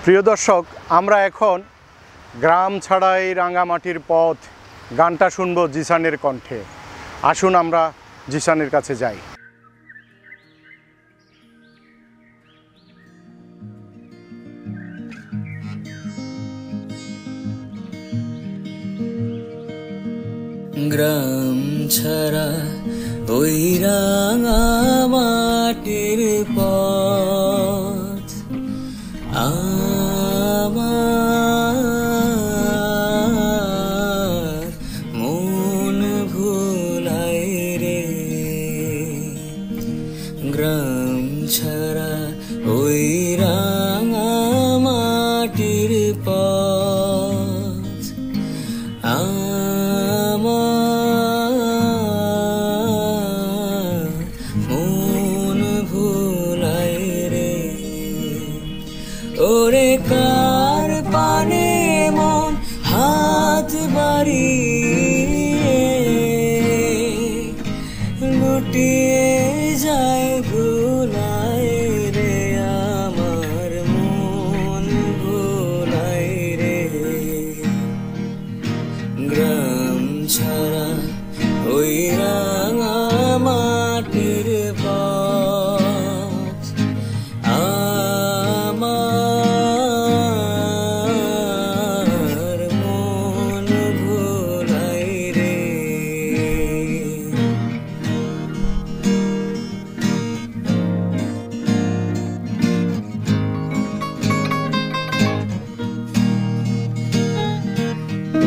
প্রিয় দর্শক, আমরা এখন গ্রাম ছাড়াই রাঙামাটির পথ গানটা শুনবো জিসানের কণ্ঠে। আসুন আমরা জিসানের কাছে যাই। গ্রাম ছাড়া ওই রাঙামাটির পথ আমার মন ভুলায় রে। গ্রাম ছাড়া ওই রাঙামাটির পথ মন ভুলায় রে। ওরে কার পানে মন হাত বাড়িয়ে লুটিয়ে যায় ভুলায় রে। আমার মন ভুলায় রে। গ্রাম ছাড়া ওই রাঙামাটির পথ আমার মন ভুলায় রে।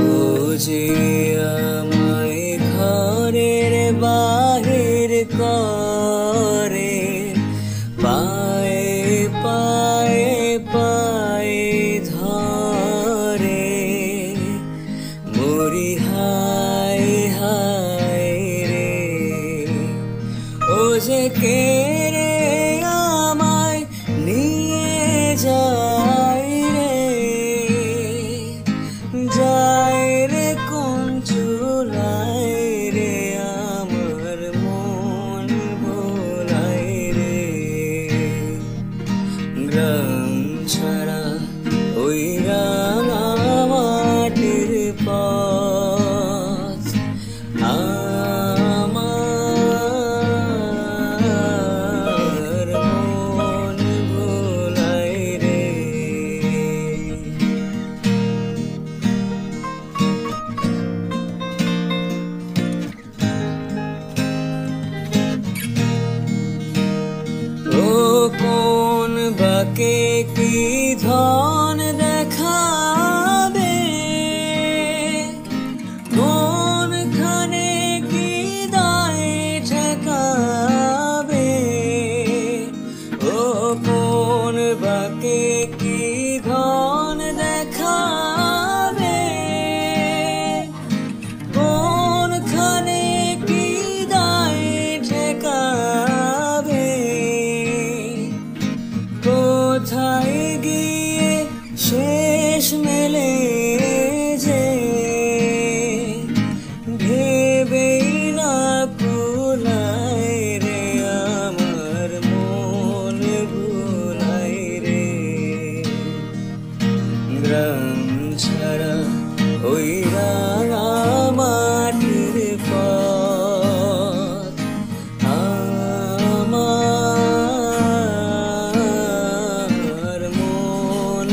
ও যে আমায় ঘরের বাহির করে, পায়ে পায়ে পায়ে ধরে, মরি হায় হায় রে। ও যে কে রে আমায় নিয়ে যায় রে, যায় রে কোন চুলায় রে। আমার মন ভোলায় রে। গ্রাম ছাড়া ওই রাঙামাটির পথ আমার মন ভোলায় রে। ও কোন বাকে কি ধন দেখাবে, কোনখানে কি দায় ঠেকাবে। ও কোন বাকে কি ধন দেখাবে, কোনখানে কি দায় ঠেকাবে। কোথায় গিয়ে শেষ মেলে যে ভেবেই না কুলায় রে। আমার মন ভুলায় রে। গ্রাম ছাড়া ওই রাঙামাটির পথ আমার মন